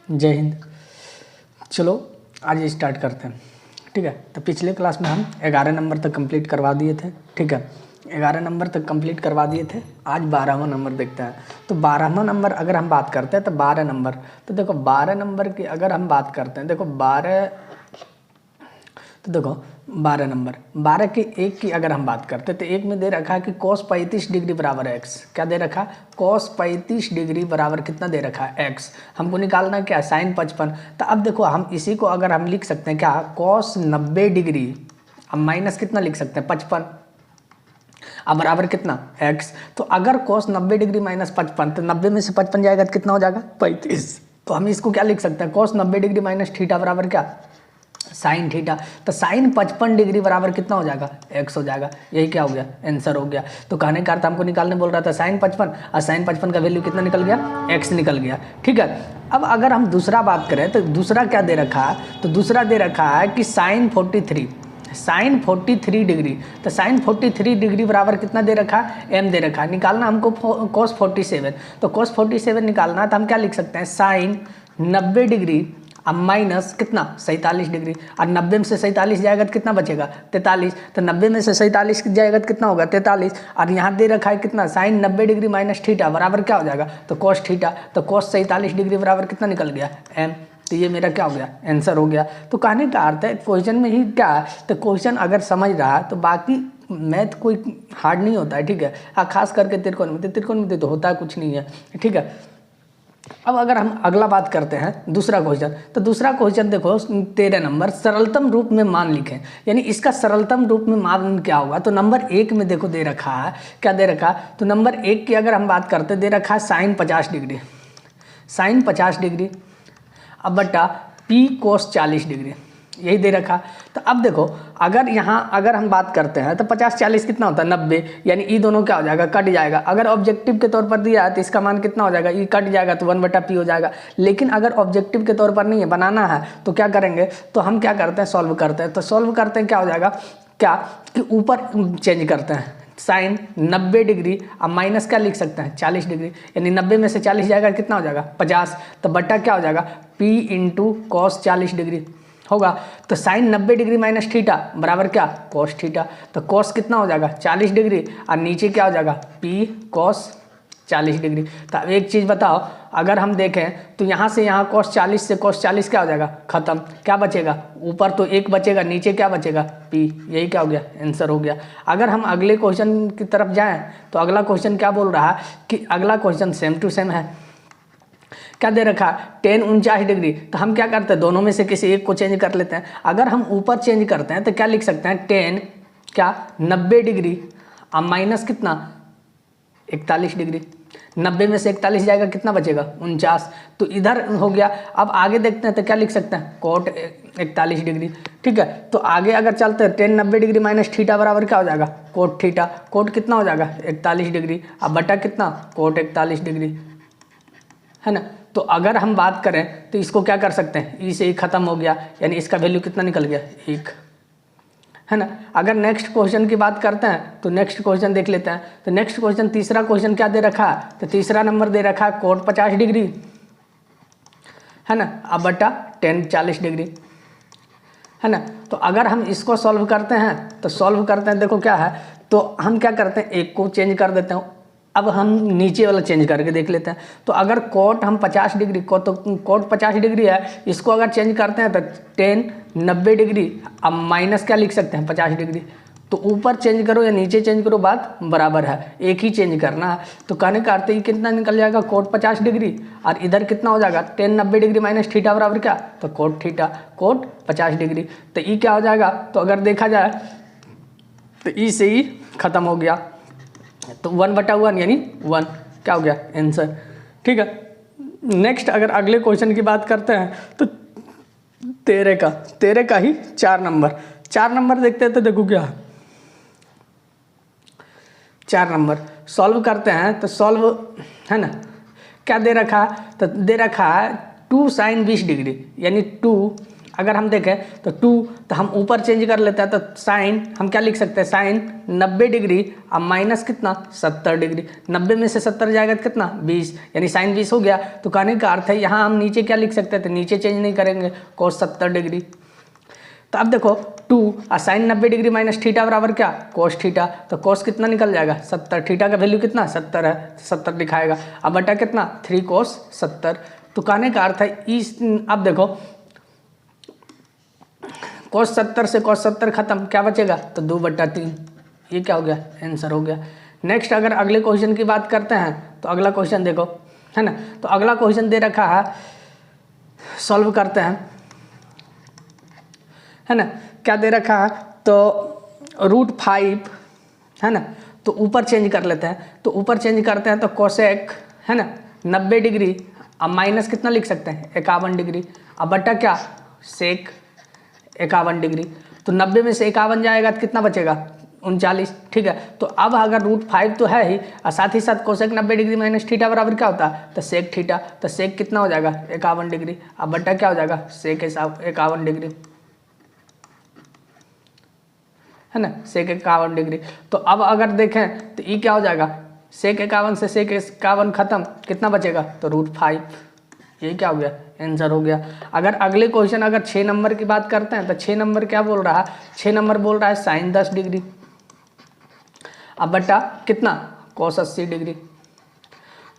जय हिंद। चलो आज स्टार्ट करते हैं, ठीक है। तो पिछले क्लास में हम 11 नंबर तक कंप्लीट करवा दिए थे, ठीक है। 11 नंबर तक कंप्लीट करवा दिए थे। आज 12वां नंबर देखते हैं। तो 12वां नंबर अगर हम बात करते हैं तो 12 नंबर, तो देखो 12 नंबर की अगर हम बात करते हैं, देखो 12 नंबर 12 के एक की अगर हम बात करते हैं तो एक में दे रखा है कि cos 35 डिग्री बराबर है x। क्या दे रखा है? cos 35 डिग्री बराबर कितना दे रखा है? x। हमको निकालना है क्या? sin 55। तो अब देखो हम इसी को अगर हम लिख सकते हैं क्या? cos 90 डिग्री, अब माइनस कितना लिख सकते हैं? 55, अब बराबर कितना? x। तो अगर cos 90 डिग्री माइनस 55, तो 90 में से 55 जाएगा तो कितना हो जाएगा? 35। तो हम इसको क्या लिख सकते हैं? cos 90 डिग्री माइनस थीटा बराबर क्या? Sine theta. तो साइन 55 डिग्री बराबर कितना हो जाएगा? x हो जाएगा। यही क्या हो गया? आंसर हो गया। तो कहने का अर्थ हमको निकालने बोल रहा था साइन 55, और साइन 55 का वैल्यू कितना निकल गया? x निकल गया, ठीक है। अब अगर हम दूसरा बात करें तो दूसरा क्या दे रखा है? तो दूसरा दे रखा है कि साइन 43 डिग्री। तो साइन 43 डिग्री बराबर कितना दे रखा है? m दे रखा है। निकालना हमको cos 47। तो cos 47 निकालना है तो हम क्या लिख सकते हैं? साइन 90 डिग्री अब माइनस कितना? 47 डिग्री। और 90 में से 47 जाएगा तो कितना बचेगा? 43। तो 90 में से 47 जाएगा तो कितना होगा? 43। और यहाँ दे रखा है कितना? साइन 90 डिग्री माइनस थीटा बराबर क्या हो जाएगा? तो cos थीटा। तो cos 47 डिग्री बराबर कितना निकल गया? m। तो ये मेरा क्या हो गया? आंसर हो गया। तो कहने का अर्थ है क्वेश्चन में ही क्या है, तो क्वेश्चन अगर समझ रहा है तो बाकी मैथ कोई हार्ड नहीं होता है, ठीक है। हाँ, खास करके त्रिकोणमिति तो होता है कुछ नहीं है, ठीक है। अब अगर हम अगला बात करते हैं दूसरा क्वेश्चन, तो दूसरा क्वेश्चन देखो 13 नंबर, सरलतम रूप में मान लिखें। यानी इसका सरलतम रूप में मान क्या होगा? तो नंबर 1 में देखो दे रखा है, क्या दे रखा है? तो नंबर 1 की अगर हम बात करते दे रखा है साइन 50 डिग्री, साइन 50 डिग्री अब बटा p cos 40 डिग्री, यही दे रखा। तो अब देखो अगर यहाँ अगर हम बात करते हैं तो 50 40 कितना होता है? 90। यानी ई दोनों क्या हो जाएगा? कट जाएगा। अगर ऑब्जेक्टिव के तौर पर दिया है तो इसका मान कितना हो जाएगा? ई कट जाएगा तो 1/p हो जाएगा। लेकिन अगर ऑब्जेक्टिव के तौर पर नहीं है, बनाना है, तो क्या करेंगे? तो हम क्या करते हैं? सॉल्व करते हैं। तो सॉल्व करते हैं क्या हो जाएगा? क्या कि ऊपर चेंज करते हैं, साइन 90 डिग्री अब माइनस क्या लिख सकते हैं? 40 डिग्री। यानी 90 में से 40 जाएगा कितना हो जाएगा? 50। तो बट्टा क्या हो जाएगा? p इंटू कॉस 40 डिग्री होगा। तो साइन 90 डिग्री माइनस थीटा बराबर क्या? Cos theta. तो कॉस कितना हो जाएगा? 40 डिग्री, और नीचे क्या हो जाएगा? p cos 40 degree. तो अब एक चीज़ बताओ, अगर हम देखें तो यहाँ से यहाँ cos 40 से cos 40 क्या हो जाएगा? खत्म। क्या बचेगा? ऊपर तो 1 बचेगा, नीचे क्या बचेगा? p। यही क्या हो गया? आंसर हो गया। अगर हम अगले क्वेश्चन की तरफ जाएं तो अगला क्वेश्चन क्या बोल रहा है कि अगला क्वेश्चन सेम टू सेम है। क्या दे रखा? tan 49 degree. तो हम क्या करते हैं? दोनों में से किसी एक को चेंज कर लेते हैं। अगर हम ऊपर चेंज करते हैं तो क्या लिख सकते हैं? tan क्या 90 डिग्री अब माइनस कितना? 41 डिग्री। 90 में से 41 जाएगा कितना बचेगा? 49। तो इधर हो गया। अब आगे देखते हैं तो क्या लिख सकते हैं? कोट 41 डिग्री, ठीक है। तो आगे अगर चलते हैं tan 90 डिग्री माइनस थीटा बराबर क्या हो जाएगा? Cot theta. कोट कितना हो जाएगा? 41 डिग्री अब बटा कितना? कोट 41 डिग्री, है ना। तो अगर हम बात करें तो इसको क्या कर सकते हैं? ई से ही खत्म हो गया, यानी इसका वैल्यू कितना निकल गया? 1, है ना। अगर नेक्स्ट क्वेश्चन की बात करते हैं तो नेक्स्ट क्वेश्चन देख लेते हैं। तो नेक्स्ट क्वेश्चन तीसरा क्वेश्चन क्या दे रखा है? तो तीसरा नंबर दे रखा है कोट 50 डिग्री, है ना, अब बटा tan 40 डिग्री, है ना। तो अगर हम इसको सॉल्व करते हैं तो सॉल्व करते हैं, देखो क्या है, तो हम क्या करते हैं? एक को चेंज कर देते हैं। अब हम नीचे वाला चेंज करके देख लेते हैं। तो अगर कोट हम 50 डिग्री को, तो कोट 50 डिग्री है, इसको अगर चेंज करते हैं तो tan 90 डिग्री अब माइनस क्या लिख सकते हैं? 50 डिग्री। तो ऊपर चेंज करो या नीचे चेंज करो, बात बराबर है, एक ही चेंज करना है। तो कहने का अर्थ ही कितना निकल जाएगा? कोट 50 डिग्री, और इधर कितना हो जाएगा? tan 90 डिग्री माइनस थीटा बराबर क्या? तो कोट थीटा, कोट 50 डिग्री। तो ई क्या हो जाएगा? तो अगर देखा जाए तो ई से ही खत्म हो गया, तो 1/1 यानी 1 क्या हो गया? आंसर, ठीक है। नेक्स्ट अगर अगले क्वेश्चन की बात करते हैं तो 13 का ही 4 नंबर देखते हैं। तो देखो क्या 4 नंबर सॉल्व करते हैं। तो सॉल्व, है ना, क्या दे रखा? तो दे रखा है 2 साइन 20 डिग्री, यानी 2 अगर हम देखें तो 2, तो हम ऊपर चेंज कर लेते हैं, तो साइन हम क्या लिख सकते हैं, साइन 90 डिग्री अब माइनस कितना 70 डिग्री, 90 में से 70 जाएगा तो कितना 20, यानी साइन 20 हो गया। तो कहने का अर्थ है यहाँ हम नीचे क्या लिख सकते थे, नीचे चेंज नहीं करेंगे, cos 70 डिग्री। तो अब देखो 2 और साइन 90 डिग्री माइनस थीटा बराबर क्या, cos थीटा, तो cos कितना निकल जाएगा 70, थीटा का वैल्यू कितना 70 है, 70 दिखाएगा, अब बटा कितना 3 cos 70। तो कहने का अर्थ है इस, अब देखो cos 70 से cos 70 खत्म, क्या बचेगा, तो 2/3, ये क्या हो गया, आंसर हो गया। नेक्स्ट अगर अगले क्वेश्चन की बात करते हैं तो अगला क्वेश्चन देखो, है ना, तो अगला क्वेश्चन दे रखा है, सॉल्व करते हैं, है ना, क्या दे रखा है, तो √5, है ना, तो ऊपर चेंज कर लेते हैं, तो ऊपर चेंज करते हैं तो कोसेक, है ना, 90 डिग्री अब माइनस कितना लिख सकते हैं 51 डिग्री, अब बटा क्या सेक 51 डिग्री, तो 90 में से 51 जाएगा तो कितना बचेगा 39, ठीक है। तो अब अगर √5 तो है ही और साथ ही साथ कोसेक 90 डिग्री माइनस थीटा बराबर क्या होता है, तो सेक थीटा, तो सेक कितना हो जाएगा 51 डिग्री, अब बटा क्या हो जाएगा सेक 51 डिग्री, है ना, सेक 51 डिग्री। तो अब अगर देखें तो ये क्या हो जाएगा, सेक 51 से सेक 51 खत्म, कितना बचेगा, तो √5, ये क्या हो गया आंसर हो गया। अगर अगले क्वेश्चन अगर 6 नंबर की बात करते हैं तो 6 नंबर क्या बोल रहा है, 6 नंबर बोल रहा है साइन 10 डिग्री अब बटा कितना cos 80 डिग्री।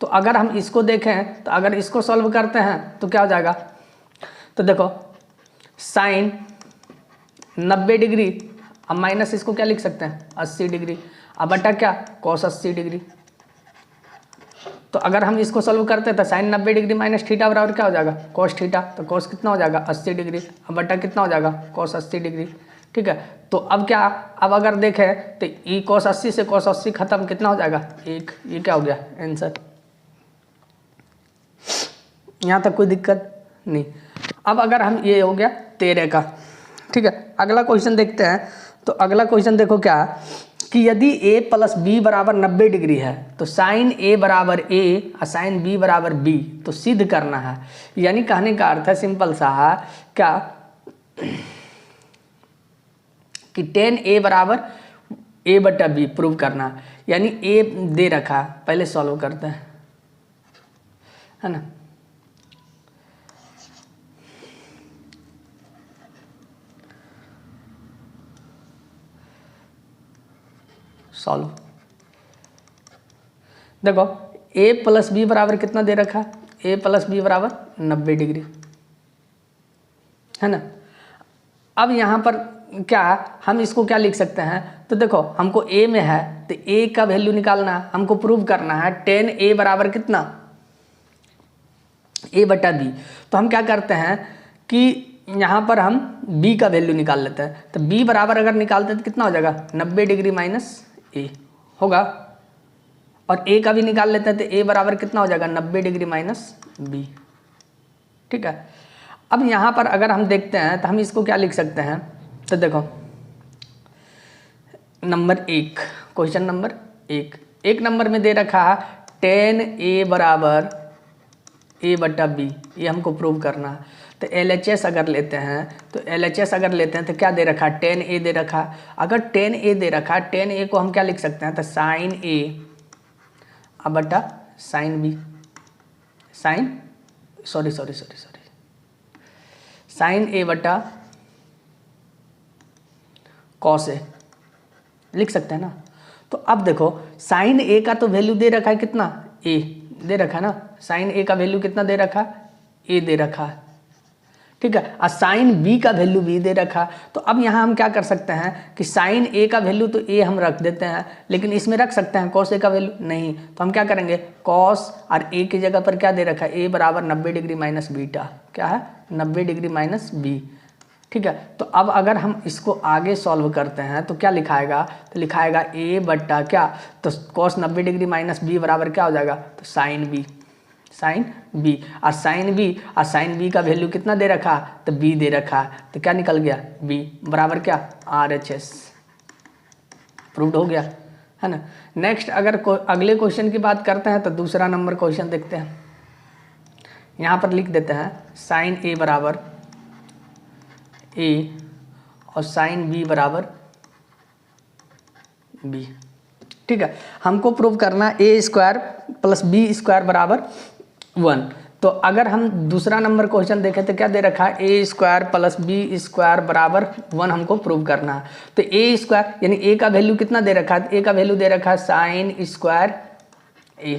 तो अगर हम इसको देखें तो अगर इसको सॉल्व करते हैं तो क्या हो जाएगा, तो देखो साइन 90 डिग्री अब माइनस इसको क्या लिख सकते हैं 80 डिग्री अब बटा क्या cos 80 डिग्री। तो अगर हम इसको सॉल्व करते हैं तो साइन 90 डिग्री माइनस थीटा बराबर क्या हो जाएगा cos थीटा, तो cos कितना हो जाएगा 80 डिग्री अब बटा कितना हो जाएगा cos 80 डिग्री, ठीक है। तो अब क्या, अब अगर देखें तो ये cos 80 से cos 80 खत्म, कितना हो जाएगा 1, ये क्या हो गया आंसर। यहाँ तक कोई दिक्कत नहीं। अब अगर हम, ये हो गया 13 का, ठीक है। अगला क्वेश्चन देखते हैं, तो अगला क्वेश्चन देखो क्या कि यदि a + b बराबर 90 डिग्री है तो साइन a बराबर a और साइन b बराबर b, तो सिद्ध करना है। यानी कहने का अर्थ है सिंपल सा क्या कि tan a बराबर a/b प्रूव करना, यानी a दे रखा, पहले सॉल्व करते हैं, है ना। सॉल्व देखो a + b बराबर कितना दे रखा, a + b बराबर 90 डिग्री, है ना। अब यहाँ पर क्या हम इसको क्या लिख सकते हैं, तो देखो हमको a में है तो a का वैल्यू निकालना, हमको प्रूव करना है tan a बराबर कितना a/b। तो हम क्या करते हैं कि यहाँ पर हम b का वैल्यू निकाल लेते हैं, तो b बराबर अगर निकालते हैं तो कितना हो जाएगा 90 डिग्री माइनस a होगा, और a का भी निकाल लेते हैं तो a बराबर कितना हो जाएगा 90 डिग्री माइनस b, ठीक है। अब यहाँ पर अगर हम देखते हैं तो हम इसको क्या लिख सकते हैं, तो देखो नंबर 1, क्वेश्चन नंबर 1 नंबर में दे रखा है tan a बराबर a/b, ये हमको प्रूव करना है। तो LHS अगर लेते हैं तो क्या दे रखा है tan a दे रखा। अगर tan a दे रखा, tan a को हम क्या लिख सकते हैं, तो साइन a अब बटा साइन b, साइन a बटा cos a लिख सकते हैं ना। तो अब देखो साइन a का तो वैल्यू दे रखा है कितना, a दे रखा है ना, साइन a का वैल्यू कितना दे रखा, a दे रखा है, ठीक है। और साइन b का वैल्यू b दे रखा। तो अब यहाँ हम क्या कर सकते हैं कि साइन a का वैल्यू तो a हम रख देते हैं, लेकिन इसमें रख सकते हैं cos a का वैल्यू नहीं, तो हम क्या करेंगे cos और a की जगह पर क्या दे रखा है, a बराबर 90 डिग्री माइनस बीटा, क्या है 90 डिग्री माइनस b, ठीक है। तो अब अगर हम इसको आगे सॉल्व करते हैं तो क्या लिखाएगा, तो लिखाएगा a बट्टा क्या, तो cos 90 डिग्री माइनस b बराबर क्या हो जाएगा, तो साइन b और साइन b का वैल्यू कितना दे रखा, तो b दे रखा, तो क्या निकल गया b बराबर क्या RHS, प्रूव्ड हो गया, है ना। नेक्स्ट अगर अगले क्वेश्चन की बात करते हैं तो दूसरा नंबर क्वेश्चन देखते हैं। यहाँ पर लिख देते हैं साइन a बराबर ए और साइन बी बराबर बी। ठीक है, हमको प्रूव करना ए स्क्वायर प्लस बी स्क्वायर बराबर 1। तो अगर हम दूसरा नंबर क्वेश्चन देखें तो क्या दे रखा है, ए स्क्वायर प्लस बी स्क्वायर बराबर 1 हमको प्रूव करना है। तो ए स्क्वायर यानी ए का वैल्यू कितना दे रखा है, ए का वैल्यू दे रखा है साइन स्क्वायर ए,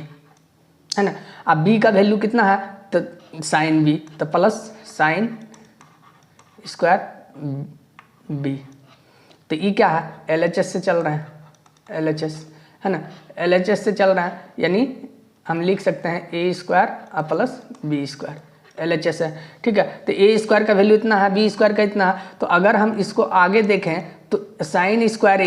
है ना। अब बी का वैल्यू कितना है, तो साइन बी, तो प्लस साइन स्क्वायर बी। तो ये क्या है, LHS से चल रहे हैं, LHS है ना, LHS से चल रहा है, यानी हम लिख सकते हैं a square plus b square, LHS है। ठीक है, तो ए स्क्वायर का वैल्यू इतना है, बी स्क्वायर का इतना है। तो अगर हम इसको आगे देखें तो साइन स्क्वायर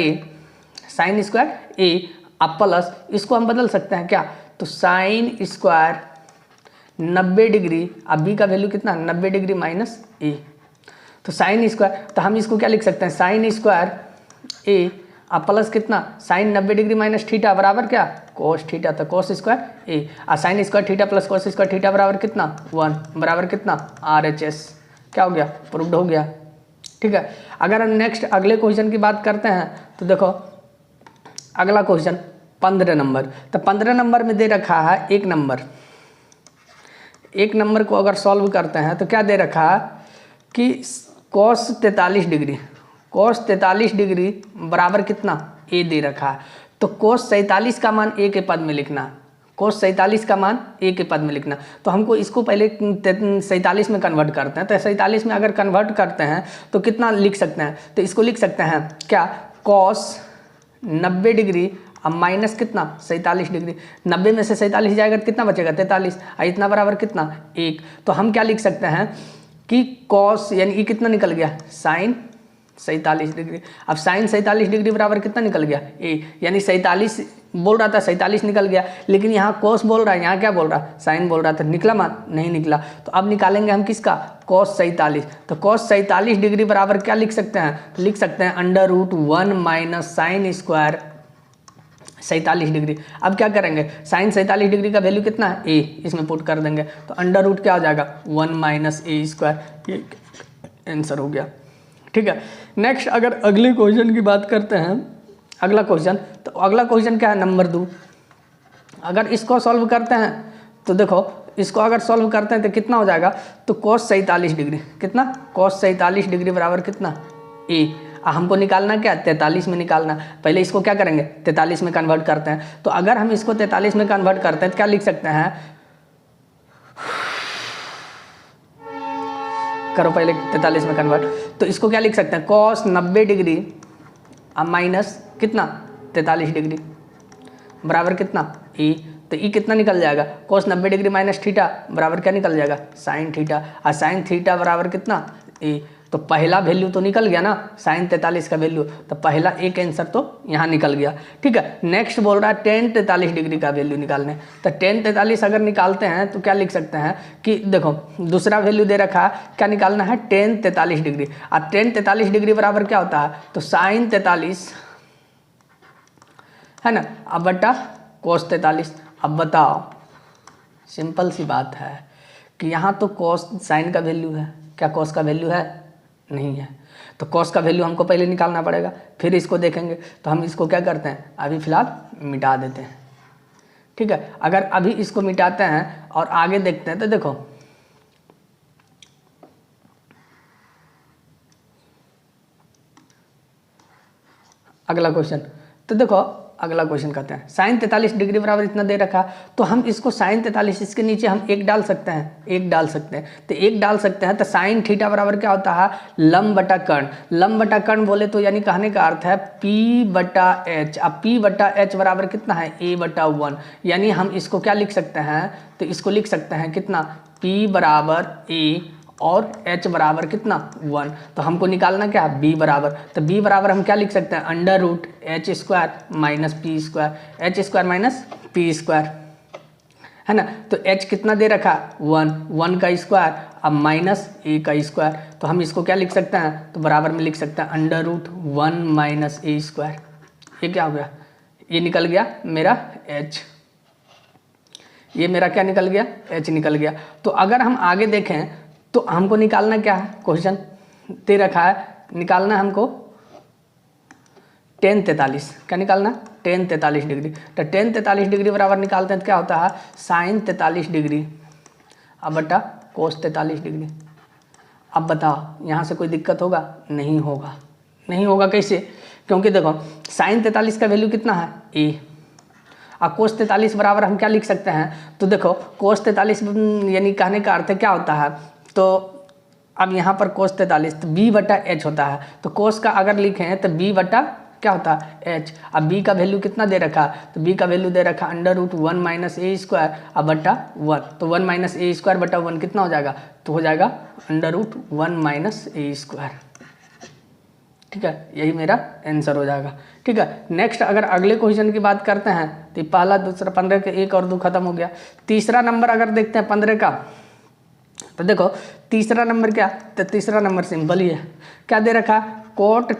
ए अब प्लस इसको हम बदल सकते हैं क्या, तो साइन स्क्वायर 90 डिग्री, अब बी का वैल्यू कितना, 90 डिग्री माइनस ए, तो साइन स्क्वायर, तो हम इसको क्या लिख सकते हैं, साइन स्क्वायर ए अब प्लस कितना, साइन 90 डिग्री माइनस थीटा बराबर क्या, कोस थीटा, तो कोस स्क्वायर ए और sine square theta plus cos square theta बराबर कितना 1 बराबर कितना RHS। क्या हो गया, प्रूव्ड हो गया। ठीक है, अगर हम नेक्स्ट अगले क्वेश्चन की बात करते हैं तो देखो अगला क्वेश्चन 15 नंबर। तो 15 नंबर में दे रखा है एक नंबर को अगर सॉल्व करते हैं तो क्या दे रखा है कि कॉस 43 डिग्री बराबर कितना ए दे रखा है। तो कोस 47 का मान ए के पद में लिखना, कोस 47 का मान ए के पद में लिखना। तो हमको इसको पहले 47 में कन्वर्ट करते हैं। तो 47 में अगर कन्वर्ट करते हैं तो कितना लिख सकते हैं, तो इसको लिख सकते हैं क्या, कॉस 90 डिग्री अब माइनस कितना 47 डिग्री, 90 में से 47 जाएगा तो कितना बचेगा 43, और इतना बराबर कितना 1। तो हम क्या लिख सकते हैं कि कॉस यानी ये कितना निकल गया, साइन 47 डिग्री। अब साइन 47 डिग्री बराबर कितना निकल गया ए, यानी 47 बोल रहा था 47 निकल गया, लेकिन यहाँ कोस बोल रहा है, यहाँ क्या बोल रहा है, साइन बोल रहा था, निकला मान नहीं निकला। तो अब निकालेंगे हम किसका, कोस 47। तो कोस 47 डिग्री बराबर क्या लिख सकते हैं, तो लिख सकते हैं √1 माइनस साइन स्क्वायर 47 डिग्री। अब क्या करेंगे, साइन 47 डिग्री का वैल्यू कितना है ए, इसमें पुट कर देंगे तो √ क्या हो जाएगा 1 माइनस ए स्क्वायर, ये आंसर हो गया। ठीक है, नेक्स्ट अगर अगले क्वेश्चन की बात करते हैं, अगला क्वेश्चन, तो अगला क्वेश्चन क्या है नंबर 2। अगर इसको सॉल्व करते हैं तो देखो इसको अगर सॉल्व करते हैं तो कितना हो जाएगा, तो कोस 47 डिग्री, कितना कोस 47 डिग्री बराबर कितना ए, हमको निकालना क्या 43 में निकालना। पहले इसको क्या करेंगे 43 में कन्वर्ट करते हैं। तो अगर हम इसको 43 में कन्वर्ट करते हैं तो क्या लिख सकते हैं, करो पहले 43 में कन्वर्ट। तो इसको क्या लिख सकते हैं, कॉस 90 डिग्री अब माइनस कितना 43 डिग्री बराबर कितना ए। तो ई कितना निकल जाएगा, कॉस 90 डिग्री माइनस थीटा बराबर क्या निकल जाएगा साइन थीटा, और साइन थीटा बराबर कितना ए। तो पहला वैल्यू तो निकल गया ना साइन 43 का वैल्यू, तो पहला एक आंसर तो यहाँ निकल गया। ठीक है, नेक्स्ट बोल रहा है टेन 43 डिग्री का वैल्यू निकालने। तो टेन 43 अगर निकालते हैं तो क्या लिख सकते हैं कि देखो दूसरा वैल्यू दे रखा है, क्या निकालना है टेन 43 डिग्री, और टेन 43 डिग्री बराबर क्या होता है, तो साइन 43 है ना, अब बटा कोस 43। अब बताओ सिंपल सी बात है कि यहाँ तो कोस साइन का वैल्यू है, क्या कोस का वैल्यू है नहीं है, तो कॉस का वैल्यू हमको पहले निकालना पड़ेगा, फिर इसको देखेंगे। तो हम इसको क्या करते हैं अभी फ़िलहाल मिटा देते हैं। ठीक है, अगर अभी इसको मिटाते हैं और आगे देखते हैं तो देखो अगला क्वेश्चन, तो देखो अगला क्वेश्चन कहते हैं साइन 43 डिग्री बराबर इतना दे रखा, तो हम इसको साइन 43 इसके नीचे हम एक डाल सकते हैं, एक डाल सकते हैं। तो एक डाल सकते हैं तो साइन थीटा बराबर क्या होता है लंब बटा कर्ण। लंब बटा कर्ण बोले तो यानी कहने का अर्थ है P/H। अब P/H बराबर कितना है A/1, यानी हम इसको क्या लिख सकते हैं, तो इसको लिख सकते हैं कितना P बराबर A और H बराबर कितना 1। तो हमको निकालना क्या B बराबर, तो B बराबर हम क्या लिख सकते हैं √H² minus P square, H square minus P square, है ना। तो H कितना दे रखा 1 का स्क्वायर अब माइनस A का स्क्वायर। तो हम इसको क्या लिख सकते हैं, तो बराबर में लिख सकते हैं √1 माइनस A स्क्वायर। ये क्या हो गया, ये निकल गया मेरा H, ये मेरा क्या निकल गया H निकल गया। तो अगर हम आगे देखें तो हमको निकालना क्या है क्वेश्चन, दे रखा है, निकालना है हमको tan 43, क्या निकालना, tan 43 डिग्री। तो tan 43 डिग्री बराबर निकालते हैं तो क्या होता है, sin 43 डिग्री अब बटा cos 43 डिग्री। अब बताओ यहाँ से कोई दिक्कत होगा, नहीं होगा। नहीं होगा कैसे, क्योंकि देखो sin 43 का वैल्यू कितना है a, और cos 43 बराबर हम क्या लिख सकते हैं, तो देखो cos 43 यानी कहने का अर्थ क्या होता है, तो अब यहाँ पर cos 43 तो b बटा h होता है, तो cos का अगर लिखें तो b बटा क्या होता है h। अब b का वैल्यू कितना दे रखा, तो b का वैल्यू दे रखा √1 माइनस ए स्क्वायर अब बटा 1, तो 1 माइनस ए स्क्वायर बटा 1 कितना हो जाएगा, तो हो जाएगा √1 माइनस ए स्क्वायर। ठीक है, यही मेरा आंसर हो जाएगा। ठीक है, नेक्स्ट अगर अगले क्वेश्चन की बात करते हैं तो पहला दूसरा 15 के 1 और 2 खत्म हो गया। तीसरा नंबर अगर देखते हैं 15 का, तो देखो तीसरा नंबर क्या, तो तीसरा नंबर सिंपल ही है, क्या दे रखा, कोट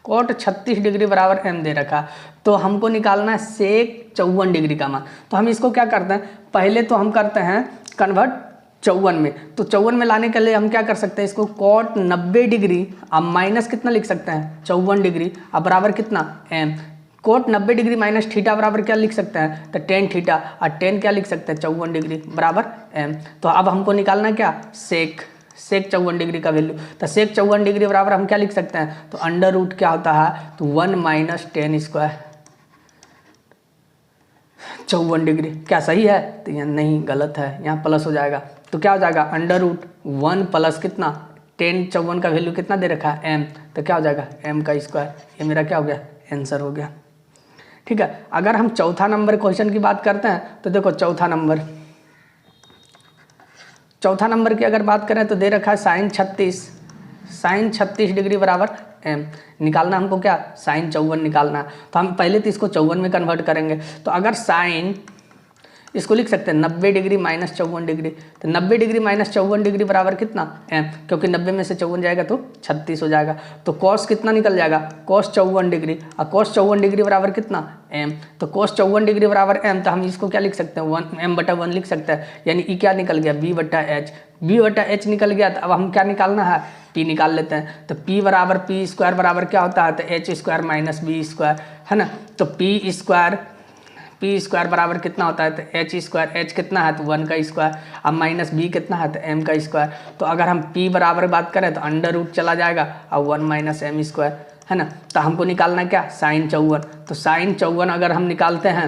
36 डिग्री बराबर m दे रखा। तो हमको निकालना है सेक 54 डिग्री का मान। तो हम इसको क्या करते हैं, पहले तो हम करते हैं कन्वर्ट 54 में, तो 54 में लाने के लिए हम क्या कर सकते हैं, इसको कोट 90 डिग्री अब माइनस कितना लिख सकते हैं 54 डिग्री अब बराबर कितना m। Cot 90 degree minus theta बराबर क्या लिख सकते हैं, तो टेन थीटा, और टेन क्या लिख सकते हैं 54 डिग्री बराबर m। तो अब हमको निकालना क्या, सेक 54 डिग्री का वैल्यू। तो सेक 54 डिग्री बराबर हम क्या लिख सकते हैं, तो अंडर रूट क्या होता है, तो 1 माइनस टेन स्क्वायर 54 डिग्री। क्या सही है, तो यहाँ नहीं, गलत है, यहाँ प्लस हो जाएगा। तो क्या हो जाएगा √1 प्लस कितना, टेन 54 का वैल्यू कितना दे रखा है m, तो क्या हो जाएगा m का स्क्वायर। ये मेरा क्या हो गया, आंसर हो गया। ठीक है, अगर हम चौथा नंबर क्वेश्चन की बात करते हैं तो देखो चौथा नंबर की अगर बात करें तो दे रखा है sin 36 डिग्री बराबर m। निकालना हमको क्या, sin 54 निकालना है। तो हम पहले तो इसको 54 में कन्वर्ट करेंगे। तो अगर sin, इसको लिख सकते हैं 90 डिग्री माइनस 54 डिग्री, तो 90 डिग्री माइनस 54 डिग्री बराबर कितना m, क्योंकि 90 में से 54 जाएगा तो 36 हो जाएगा। तो cos कितना निकल जाएगा, cos 54 डिग्री, और cos 54 डिग्री बराबर कितना m। तो cos 54 डिग्री बराबर m, तो हम इसको क्या लिख सकते हैं, m बटा 1 लिख सकते हैं, यानी ई क्या निकल गया, b बटा h निकल गया। तो अब हम क्या निकालना है, p निकाल लेते हैं। तो p बराबर p स्क्वायर बराबर क्या होता है, तो h square minus b square है ना। तो p स्क्वायर बराबर कितना होता है, तो h स्क्वायर, h कितना है तो 1 का स्क्वायर, अब माइनस b कितना है तो m का स्क्वायर। तो अगर हम p बराबर बात करें तो अंडर रूट चला जाएगा और 1 माइनस m स्क्वायर है ना। तो हमको निकालना क्या, sin 54। तो sin 54 अगर हम निकालते हैं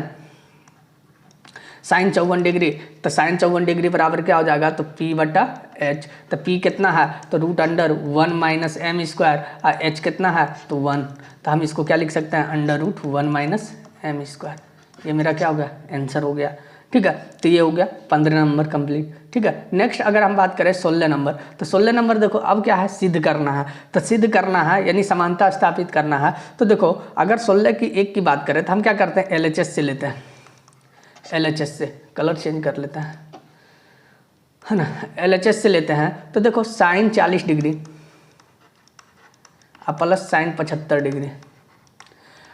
sin 54 डिग्री, तो sin 54 डिग्री बराबर क्या हो जाएगा, तो p बटा h। तो p कितना है, तो √1 माइनस m स्क्वायर, और h कितना है तो 1। तो हम इसको क्या लिख सकते हैं, √1 माइनस m स्क्वायर। ये मेरा क्या हो गया, आंसर हो गया। ठीक है, तो ये हो गया 15 नंबर कंप्लीट। ठीक है, नेक्स्ट अगर हम बात करें 16 नंबर, तो 16 नंबर देखो अब क्या है, सिद्ध करना है। तो सिद्ध करना है यानी समानता स्थापित करना है। तो देखो अगर 16 की 1 की बात करें तो हम क्या करते हैं, LHS से लेते हैं, LHS से, कलर चेंज कर लेते हैं है ना, LHS से लेते हैं। तो देखो sin 40 डिग्री और प्लस sin 75 डिग्री,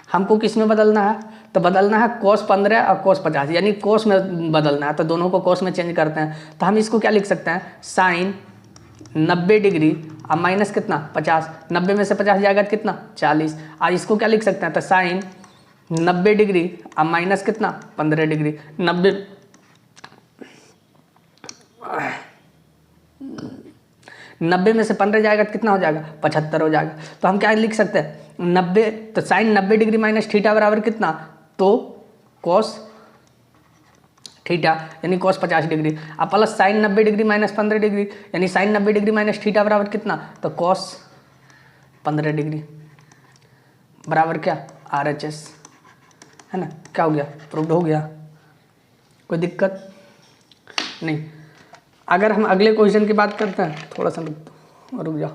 हमको किस में बदलना है, तो बदलना है cos 15 और cos 50, यानी cos में बदलना है। तो दोनों को cos में चेंज करते हैं। तो हम इसको क्या लिख सकते हैं, sin 90 डिग्री और माइनस कितना 50, 90 में से 50 जाएगा कितना 40, और इसको क्या लिख सकते हैं, तो sin 90 डिग्री और माइनस कितना 15 डिग्री। 90 में से 15 जाएगा तो कितना हो जाएगा 75 हो जाएगा। तो हम क्या लिख सकते हैं 90, तो sin 90 डिग्री माइनस थीटा बराबर कितना, तो cos थीटा यानी cos 50 डिग्री, अब plus sin 90 degree minus 15 degree यानी sin 90 डिग्री माइनस थीटा बराबर कितना, तो cos 15 डिग्री बराबर क्या RHS है ना। क्या हो गया, प्रूव्ड हो गया, कोई दिक्कत नहीं। अगर हम अगले क्वेश्चन की बात करते हैं, थोड़ा सा रुक जाओ,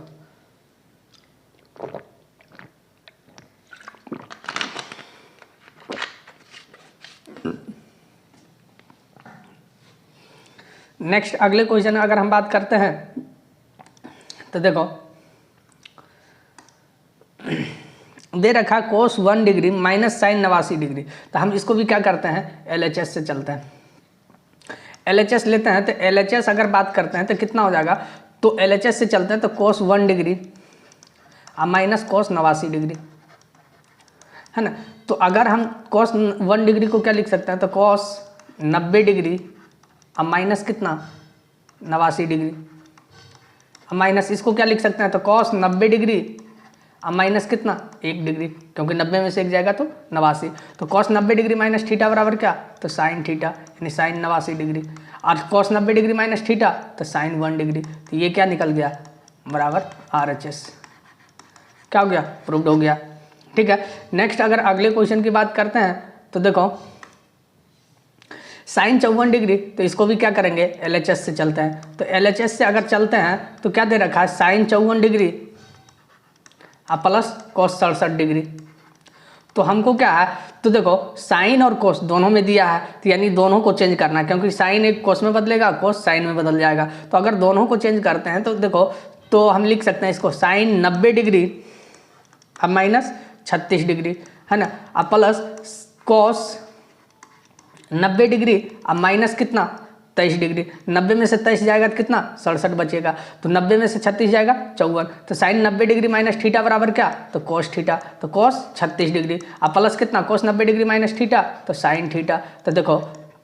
नेक्स्ट अगले क्वेश्चन अगर हम बात करते हैं तो देखो दे रखा cos 1 degree minus sin 89 degree. तो हम इसको भी क्या करते हैं, LHS से चलते हैं, LHS लेते हैं। तो LHS अगर बात करते हैं तो कितना हो जाएगा, तो LHS से चलते हैं तो cos 1 डिग्री अब माइनस cos 89 डिग्री, है ना। तो अगर हम cos 1 डिग्री को क्या लिख सकते हैं, तो cos 90 डिग्री अब माइनस कितना 89 डिग्री, अब माइनस इसको क्या लिख सकते हैं, तो cos 90 डिग्री अब माइनस कितना 1 डिग्री, क्योंकि 90 में से एक जाएगा तो 89, तो cos 90 डिग्री माइनस थीटा बराबर क्या, तो साइन थीटा, यानी साइन 89 डिग्री, और cos 90 डिग्री माइनस थीटा तो साइन 1 डिग्री। तो ये क्या निकल गया, बराबर RHS। क्या हो गया, प्रूव्ड हो गया। ठीक है, नेक्स्ट अगर अगले क्वेश्चन की बात करते हैं तो देखो साइन 54 डिग्री, तो इसको भी क्या करेंगे, LHS से चलते हैं। तो LHS से अगर चलते हैं तो क्या दे रखा है, साइन 54 डिग्री अब प्लस cos 67 डिग्री। तो हमको क्या है, तो देखो साइन और cos दोनों में दिया है, तो यानी दोनों को चेंज करना है, क्योंकि साइन एक cos में बदलेगा, cos साइन में बदल जाएगा। तो अगर दोनों को चेंज करते हैं तो देखो, तो हम लिख सकते हैं इसको साइन 90 डिग्री अब माइनस 36 डिग्री, है ना, अब प्लस cos 90 डिग्री अब माइनस कितना 23 डिग्री, 90 में से 23 जाएगा तो कितना 67 बचेगा, तो 90 में से 36 जाएगा 54, तो साइन 90 डिग्री माइनस थीटा बराबर क्या, तो cos थीटा, तो cos 36 डिग्री अब प्लस कितना cos 90 डिग्री माइनस थीटा तो साइन थीटा। तो देखो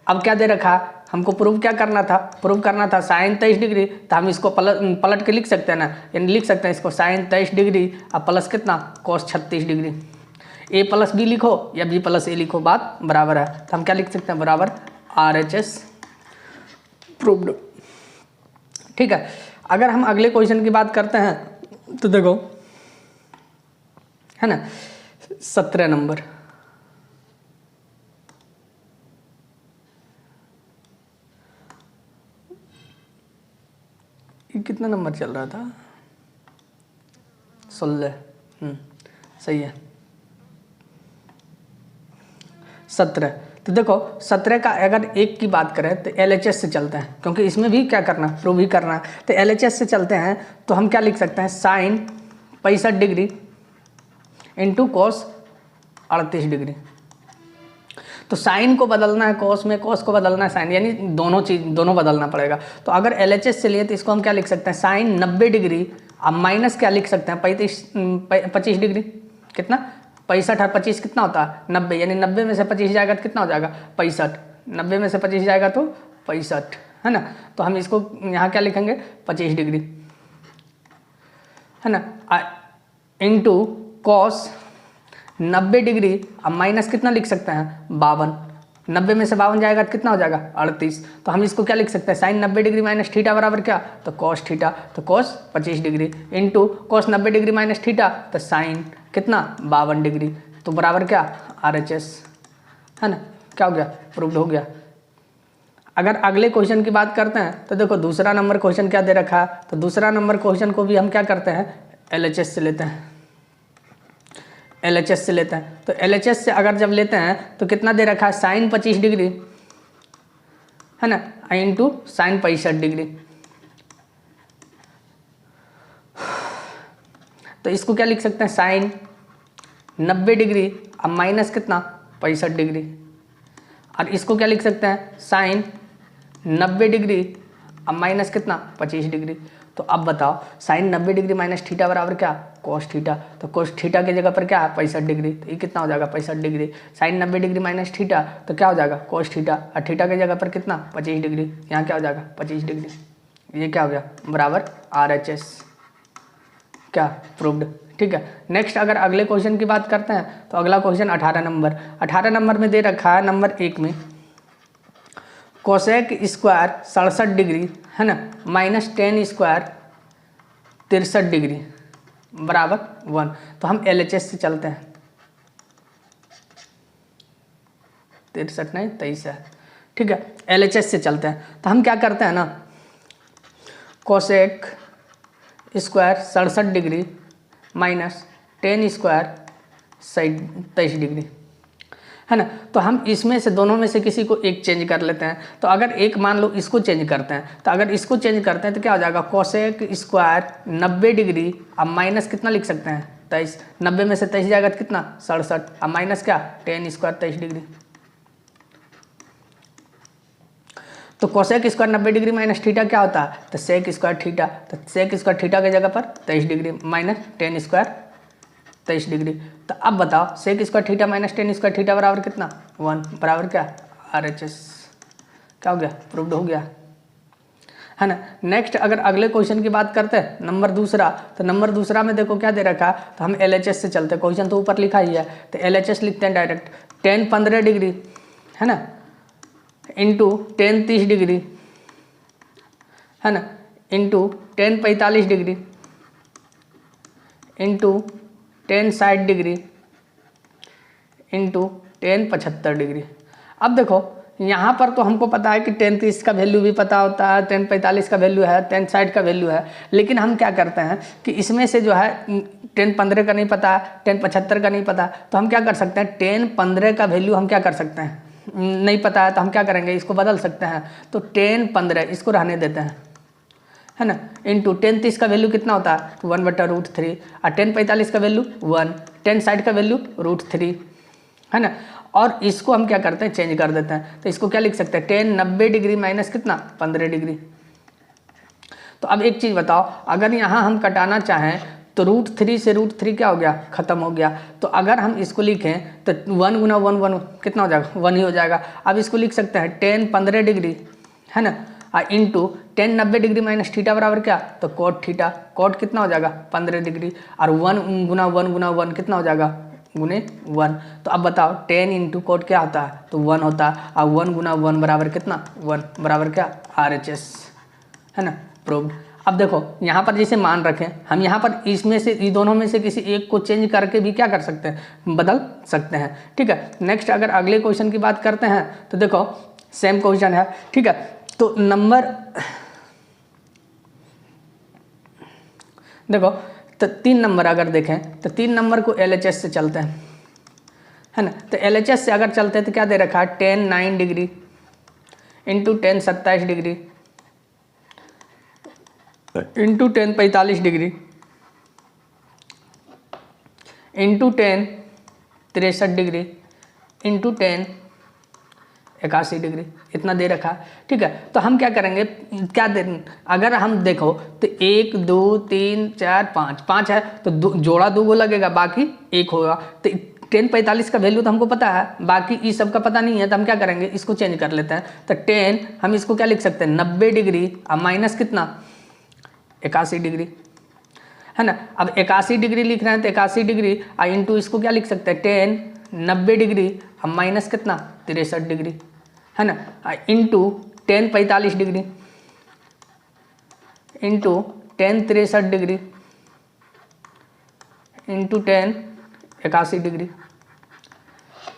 अब क्या दे रखा, हमको प्रूव क्या करना था, प्रूव करना था साइन 23 डिग्री, तो हम इसको पलट के लिख सकते हैं ना, यानी लिख सकते हैं इसको साइन 23 डिग्री अब प्लस कितना cos 36 degree, a plus B लिखो या b प्लस ए लिखो, बात बराबर है। तो हम क्या लिख सकते हैं, बराबर RHS प्रूव्ड। ठीक है, अगर हम अगले क्वेश्चन की बात करते हैं तो देखो, है ना, 17 नंबर, ये कितना नंबर चल रहा था, 16, सही है 17। तो देखो 17 का अगर एक की बात करें तो LHS से चलते हैं, क्योंकि इसमें भी क्या करना, प्रूव ही करना है। तो LHS से चलते हैं तो हम क्या लिख सकते हैं, sine 65 degree into cos 38 degree. तो साइन को बदलना है cos में, cos को बदलना है साइन, यानी दोनों बदलना पड़ेगा। तो अगर LHS से लिए तो इसको हम क्या लिख सकते हैं, साइन 90 डिग्री अब माइनस क्या लिख सकते हैं 25 डिग्री, कितना 65 और 25 कितना होता है 90, यानी 90 में से 25 जाएगा तो कितना हो जाएगा 65, 90 में से 25 जाएगा तो 65, है ना। तो हम इसको यहाँ क्या लिखेंगे 25 डिग्री, है ना, इंटू cos 90 डिग्री अब माइनस कितना लिख सकते हैं 52, 90 में से 52 जाएगा तो कितना हो जाएगा 38। तो हम इसको क्या लिख सकते हैं, साइन 90 डिग्री माइनस थीटा बराबर क्या, तो cos थीटा, तो cos 25 degree into cos 90 degree minus theta तो साइन कितना 52 डिग्री, तो बराबर क्या RHS, है ना। क्या हो गया, प्रूव्ड हो गया। अगर अगले क्वेश्चन की बात करते हैं तो देखो दूसरा नंबर क्वेश्चन क्या दे रखा है, तो दूसरा नंबर क्वेश्चन को भी हम क्या करते हैं, LHS से लेते हैं, LHS से लेते हैं। तो LHS से अगर जब लेते हैं तो कितना दे रखा है, साइन 25 डिग्री, है ना, इंटू साइन 65 डिग्री। तो इसको क्या लिख सकते हैं, साइन 90 डिग्री अब माइनस कितना 65 डिग्री, और इसको क्या लिख सकते हैं, साइन 90 डिग्री अब माइनस कितना 25 डिग्री। तो अब बताओ साइन 90 डिग्री माइनस थीटा बराबर क्या, cos थीटा, तो cos थीटा की जगह पर क्या है 65 डिग्री, तो ये कितना हो जाएगा 65 degree, sine 90 degree minus theta तो क्या हो जाएगा cos थीटा, और थीटा की जगह पर कितना 25 डिग्री, यहाँ क्या हो जाएगा 25 डिग्री, ये क्या हो गया बराबर RHS, क्या प्रूव्ड। ठीक है, नेक्स्ट अगर अगले क्वेश्चन की बात करते हैं तो अगला क्वेश्चन 18 नंबर में दे रखा है, नंबर 1 में कोसेक स्क्वायर 67 डिग्री, है ना, माइनस टेन स्क्वायर 63 डिग्री बराबर 1। तो हम LHS से चलते हैं, 63 नहीं 23 है, ठीक है, LHS से चलते हैं। तो हम क्या करते हैं ना, cosec square 67 degree minus tan square 23 degree, है ना। तो हम इसमें से दोनों में से किसी को एक चेंज कर लेते हैं। तो अगर एक मान लो इसको चेंज करते हैं, तो अगर इसको चेंज करते हैं तो क्या हो जाएगा, कोसेक स्क्वायर 90 डिग्री अब माइनस कितना लिख सकते हैं 23, 90 में से 23 जाएगा तो कितना 67, अब माइनस क्या टेन स्क्वायर 23 डिग्री। तो cosec square 90 degree minus theta क्या होता है, तो सेक स्क्वायर थीटा। तो सेक स्क्वायर थीटा की जगह पर 23 degree minus tan square 23 degree. तो अब बताओ sec square theta minus tan square theta बराबर कितना, 1 बराबर क्या, RHS। क्या हो गया, प्रूव्ड हो गया, है ना। नेक्स्ट अगर अगले क्वेश्चन की बात करते हैं नंबर दूसरा, तो नंबर दूसरा में देखो क्या दे रखा, तो हम LHS से चलते हैं, क्वेश्चन तो ऊपर लिखा ही है, तो LHS लिखते हैं डायरेक्ट। 10 15 डिग्री है ना, इंटू 10 30 डिग्री है ना, into 10 45 degree, into 10 60 degree, into 10 75 degree. अब देखो यहाँ पर तो हमको पता है कि 10 30 का वैल्यू भी पता होता है, 10 45 का वैल्यू है, 10 60 का वैल्यू है, लेकिन हम क्या करते हैं कि इसमें से जो है 10 15 का नहीं पता, 10 75 का नहीं पता, तो हम क्या कर सकते हैं 10 15 का वैल्यू हम क्या कर सकते हैं, नहीं पता है, तो हम क्या करेंगे इसको बदल सकते हैं। तो 10 15 इसको रहने देते हैं, है ना, इंटू 10 30 का वैल्यू कितना होता है 1/√3, और 10 45 का वैल्यू 1, 10 60 का वैल्यू √3, है ना। और इसको हम क्या करते हैं चेंज कर देते हैं, तो इसको क्या लिख सकते हैं 10 90 डिग्री माइनस कितना 15 डिग्री। तो अब एक चीज़ बताओ, अगर यहाँ हम कटाना चाहें तो √3 से √3 क्या हो गया, खत्म हो गया। तो अगर हम इसको लिखें तो 1 गुना 1 1 कितना हो जाएगा, 1 ही हो जाएगा। अब इसको लिख सकते हैं 10 15 डिग्री है ना, इंटू 10 90 डिग्री माइनस थीटा बराबर क्या, तो कोट थीटा, कोट कितना हो जाएगा 15 डिग्री, और 1 गुना 1 गुना 1 कितना हो जाएगा गुने 1। तो अब बताओ 10 इंटू कोट क्या होता है, तो 1 होता है, और 1 गुना 1 बराबर कितना 1 बराबर क्या RHS, है ना, प्रूव्ड। अब देखो यहाँ पर जैसे मान रखें, हम यहाँ पर इसमें से इस दोनों में से किसी एक को चेंज करके भी क्या कर सकते हैं, बदल सकते हैं, ठीक है। नेक्स्ट अगर अगले क्वेश्चन की बात करते हैं तो देखो सेम क्वेश्चन है, ठीक है। तो नंबर देखो, तो 3 नंबर अगर देखें तो 3 नंबर को LHS से चलते हैं, है ना। तो LHS से अगर चलते हैं तो क्या दे रखा है 10 9 degree, into 10 27 degree, into 10 45 degree, into 10 63 degree, into 10 81 degree, इतना दे रखा, ठीक है। तो हम क्या करेंगे, क्या दे, अगर हम देखो तो 1 2 3 4 5 है, तो जोड़ा 2 को लगेगा, बाकी 1 होगा। तो 10 45 का वैल्यू तो हमको पता है, बाकी इस सब का पता नहीं है, तो हम क्या करेंगे इसको चेंज कर लेते हैं। तो 10 हम इसको क्या लिख सकते हैं 90 डिग्री और माइनस कितना 81 डिग्री, है ना। अब 81 डिग्री लिख रहे हैं तो 81 डिग्री और इंटू इसको क्या लिख सकते हैं 10 90 डिग्री और माइनस कितना 63 डिग्री, है ना, into 10 45 degree, into 10 63 degree, into 10 81 degree.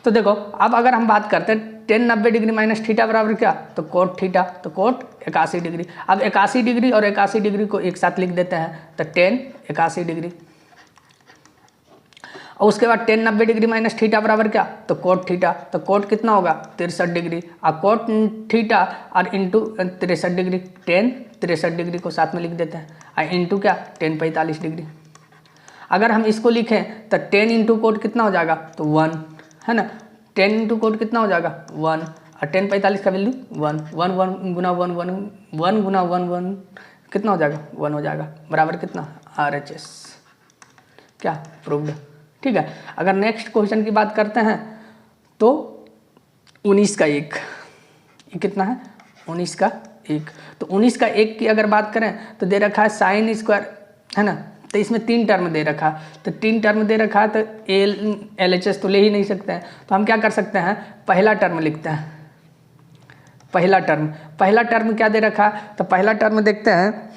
तो देखो अब अगर हम बात करते हैं 10 90 डिग्री माइनस थीटा बराबर क्या, तो कोट थीटा, तो कोट 81 डिग्री। अब 81 डिग्री और 81 डिग्री को एक साथ लिख देते हैं, तो 10 81 डिग्री, और उसके बाद 10 90 डिग्री माइनस थीटा बराबर क्या, तो कोट थीटा, तो कोट कितना होगा 63 डिग्री, और कोट थीटा और इंटू 63 डिग्री, 10 63 डिग्री को साथ में लिख देते हैं, और इंटू क्या 10 45 डिग्री। अगर हम इसको लिखें तो 10 इंटू कोट कितना हो जाएगा, तो 1, है ना, 10 इंटू कोट कितना हो जाएगा 1, और 10 45 का वैल्यू 1 1 1 गुना 1 1 1 गुना 1 1 कितना हो जाएगा 1 हो जाएगा, बराबर कितना RHS, क्या प्रूव्ड, ठीक है। अगर नेक्स्ट क्वेश्चन की बात करते हैं तो 19 का 1, ये कितना है 19 का 1, तो 19 का 1 की अगर बात करें तो दे रखा है साइन स्क्वायर, है ना, तो इसमें 3 टर्म दे रखा, तो 3 टर्म दे रखा है, तो LHS तो ले ही नहीं सकते हैं, तो हम क्या कर सकते हैं पहला टर्म लिखते हैं, पहला टर्म क्या दे रखा, तो पहला टर्म देखते हैं,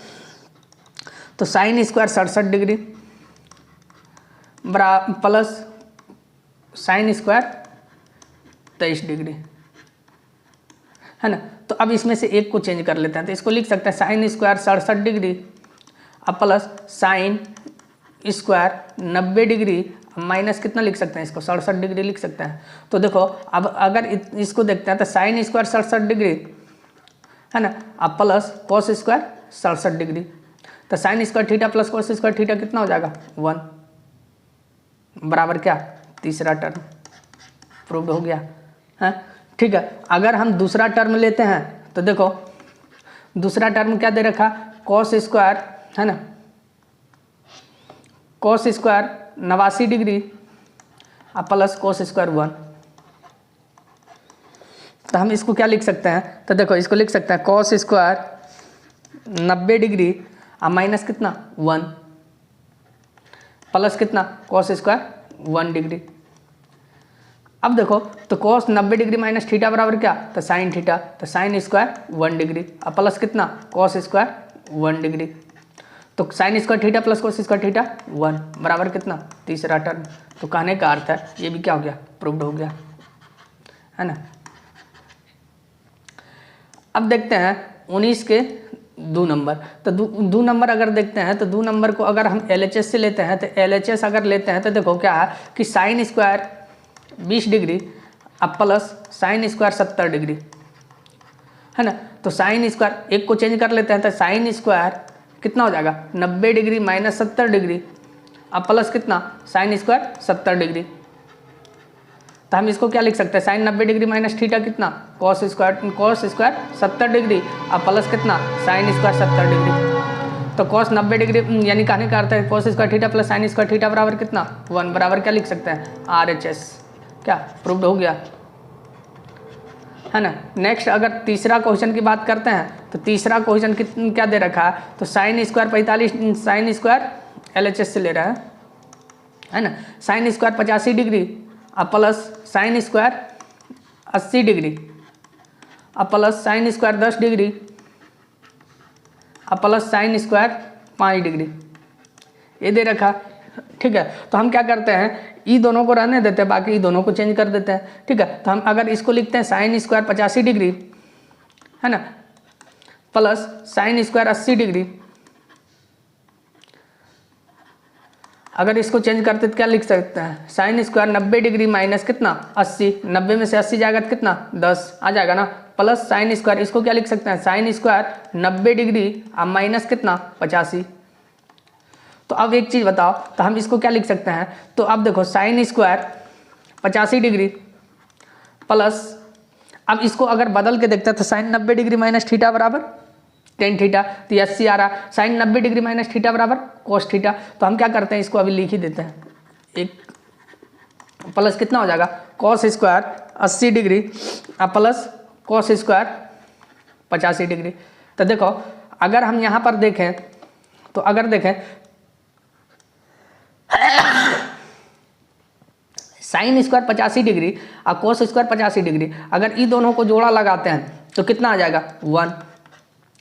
तो sine square 67 degree plus sine square 23 degree, है ना। तो अब इसमें से एक को चेंज कर लेते हैं, तो इसको लिख सकते हैं साइन स्क्वायर 67 डिग्री अब plus sine square 90 degree minus कितना लिख सकते हैं इसको 67 डिग्री लिख सकते हैं। तो देखो अब अगर इसको देखते हैं तो साइन स्क्वायर 67 डिग्री, है ना, अब प्लस कॉस स्क्वायर 67 डिग्री, तो sine square theta plus cos square theta कितना हो जाएगा 1, बराबर क्या तीसरा टर्म, प्रूव्ड हो गया है, ठीक है। अगर हम दूसरा टर्म लेते हैं तो देखो दूसरा टर्म क्या दे रखा, कॉस स्क्वायर है ना, कॉस स्क्वायर 89 डिग्री और प्लस कॉस स्क्वायर 1। तो हम इसको क्या लिख सकते हैं, तो देखो इसको लिख सकते हैं कॉस स्क्वायर 90 डिग्री और माइनस कितना 1 प्लस कितना कॉस स्क्वायर 1 डिग्री। अब देखो तो कॉस 90 डिग्री माइनस थीटा बराबर क्या, तो साइन थीटा, तो साइन स्क्वायर 1 डिग्री और प्लस कितना कॉस स्क्वायर 1 डिग्री। तो sine square theta plus cos square theta 1 बराबर कितना तीसरा टर्म। तो कहने का अर्थ है ये भी क्या हो गया, प्रूव्ड हो गया, है ना। अब देखते हैं 19 के 2 नंबर। तो 2 नंबर अगर देखते हैं तो 2 नंबर को अगर हम LHS से लेते हैं तो LHS अगर लेते हैं तो देखो क्या है कि साइन स्क्वायर 20 डिग्री अब प्लस साइन स्क्वायर 70 डिग्री, है ना। तो साइन स्क्वायर एक को चेंज कर लेते हैं तो साइन स्क्वायर कितना हो जाएगा 90 डिग्री माइनस 70 डिग्री अब प्लस कितना साइन स्क्वायर 70 डिग्री। तो हम इसको क्या लिख सकते हैं, साइन 90 डिग्री माइनस थीटा कितना कॉस स्क्वायर 70 डिग्री अब प्लस कितना साइन स्क्वायर 70 डिग्री। तो कॉस 90 डिग्री यानी कहने का अर्थ है cos square theta plus sine square theta बराबर कितना 1 बराबर क्या लिख सकते हैं RHS। क्या प्रूव्ड हो गया, है ना। नेक्स्ट अगर तीसरा क्वेश्चन की बात करते हैं तो तीसरा क्वेश्चन क्या दे रखा है, तो sine square 45 sine square LHS से ले रहा है ना, साइन स्क्वायर 85 डिग्री अब प्लस साइन स्क्वायर 80 डिग्री अब प्लस साइन स्क्वायर 10 डिग्री अब प्लस साइन स्क्वायर 5 डिग्री ये दे रखा, ठीक है। तो हम क्या करते हैं ई दोनों को रहने देते हैं, बाकी ई दोनों को चेंज कर देते हैं, ठीक है। तो हम अगर इसको लिखते हैं साइन स्क्वायर 85 डिग्री है ना प्लस साइन स्क्वायर 80 डिग्री, अगर इसको चेंज करते तो क्या लिख सकते हैं साइन स्क्वायर 90 डिग्री माइनस कितना 80, 90 में से 80 जाएगा तो कितना 10 आ जाएगा ना, प्लस साइन स्क्वायर इसको क्या लिख सकते हैं साइन स्क्वायर 90 डिग्री अब माइनस कितना 85। तो अब एक चीज़ बताओ, तो हम इसको क्या लिख सकते हैं, तो अब देखो साइन स्क्वायर 85 डिग्री प्लस, अब इसको अगर बदल के देखते हैं तो साइन 90 डिग्री माइनस थीटा बराबर टेन थीटा, तो 80 आ रहा, साइन 90 डिग्री माइनस थीटा बराबर कोस थीटा। तो हम क्या करते हैं इसको अभी लिख ही देते हैं, एक प्लस कितना हो जाएगा कॉस स्क्वायर 80 डिग्री अब प्लस कॉस स्क्वायर 85 डिग्री। तो देखो अगर हम यहाँ पर देखें तो अगर देखें साइन स्क्वायर 85 डिग्री और कोस स्क्वायर 85 डिग्री, अगर ई दोनों को जोड़ा लगाते हैं तो कितना आ जाएगा 1।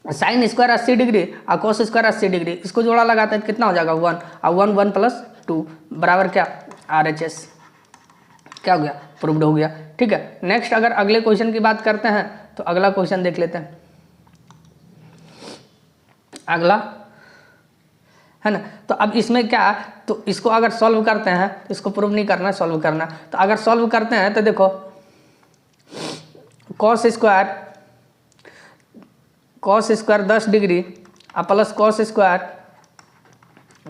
साइन स्क्वायर 80 डिग्री और कोस स्क्वायर 80 डिग्री इसको जोड़ा लगाते हैं तो कितना हो जाएगा 1 और 1 प्लस 2 बराबर क्या RHS। क्या हो गया प्रूव्ड हो गया, ठीक है। नेक्स्ट अगर अगले क्वेश्चन की बात करते हैं तो अगला क्वेश्चन देख लेते हैं, अगला है ना। तो अब इसमें क्या, तो इसको अगर सॉल्व करते हैं तो इसको प्रूव नहीं करना सॉल्व करना। तो अगर सॉल्व करते हैं तो देखो कॉस स्क्वायर 10 डिग्री अब प्लस कॉस स्क्वायर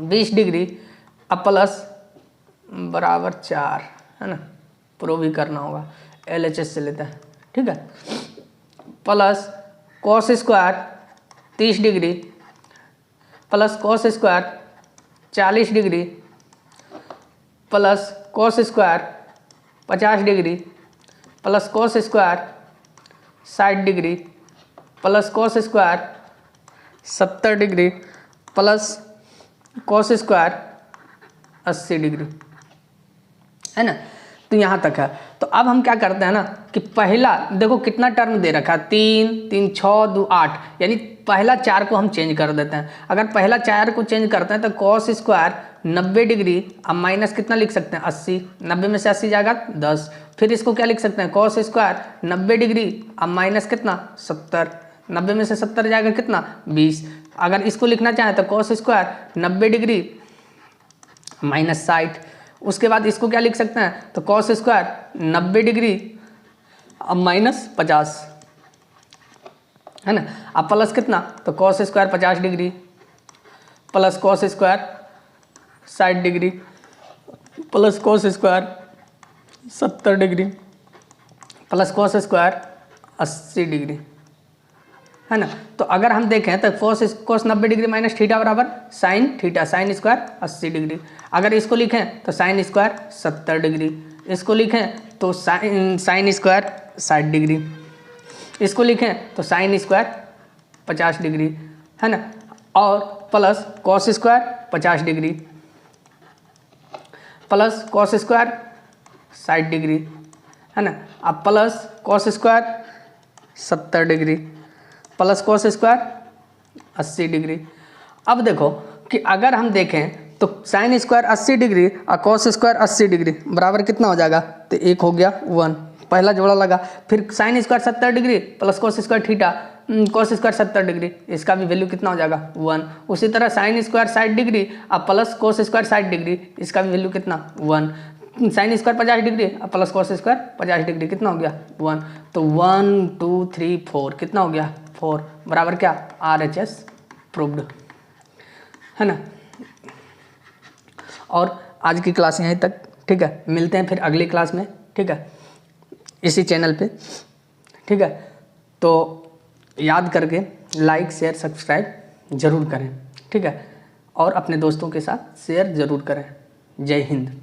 20 डिग्री अब प्लस बराबर 4, है ना, प्रूव ही करना होगा LHS से लेते हैं, ठीक है। Plus cos square 30 degree plus cos square 40 degree plus cos square 50 degree plus cos square 60 degree plus cos square 70 degree plus cos square 80 degree, है ना। तो यहाँ तक है। तो अब हम क्या करते हैं ना कि पहला देखो कितना टर्म दे रखा 3 3 6 2 8, यानी पहला 4 को हम चेंज कर देते हैं। अगर पहला 4 को चेंज करते हैं तो कॉस स्क्वायर 90 डिग्री अब माइनस कितना लिख सकते हैं 80, 90 में से 80 जाएगा 10, फिर इसको क्या लिख सकते हैं कॉस स्क्वायर 90 डिग्री अब माइनस कितना 70, 90 में से 70 जाएगा कितना 20। अगर इसको लिखना चाहें तो कॉस स्क्वायर 90 डिग्री माइनस 60, उसके बाद इसको क्या लिख सकते हैं तो कॉस स्क्वायर 90 डिग्री अब माइनस 50, है ना। अब प्लस कितना तो cos square 50 degree plus cos square 60 degree plus cos square 70 degree plus cos square 80 degree, है ना। तो अगर हम देखें तो कोस 90 डिग्री माइनस थीटा बराबर sine theta, sine square 80 degree. अगर इसको लिखें तो साइन स्क्वायर 70 डिग्री, इसको लिखें तो साइन स्क्वायर 60 डिग्री, इसको लिखें तो साइन स्क्वायर 50 डिग्री, है ना। और plus cos square 50 degree plus cos square 60 degree, है ना। अब plus cos square 70 degree plus cos square 80 degree. अब देखो कि अगर हम देखें तो साइन स्क्वायर 80 डिग्री और कॉस स्क्वायर 80 डिग्री बराबर कितना हो जाएगा, तो एक हो गया 1, पहला जोड़ा लगा। फिर sine square 70 degree plus cos square theta, cos square 70 degree, इसका भी वैल्यू कितना हो जाएगा 1। उसी तरह साइन स्क्वायर 60 डिग्री और प्लस कॉस स्क्वायर 60 डिग्री, इसका भी वैल्यू कितना 1। साइन स्क्वायर 50 डिग्री और प्लस कॉस स्क्वायर 50 डिग्री, कितना हो गया 1। तो 1 2 3 4 कितना हो गया 4 बराबर क्या RHS प्रूव्ड, है ना। और आज की क्लास यहीं तक, ठीक है। मिलते हैं फिर अगली क्लास में, ठीक है, इसी चैनल पे, ठीक है। तो याद करके लाइक शेयर सब्सक्राइब ज़रूर करें, ठीक है। और अपने दोस्तों के साथ शेयर ज़रूर करें। जय हिंद।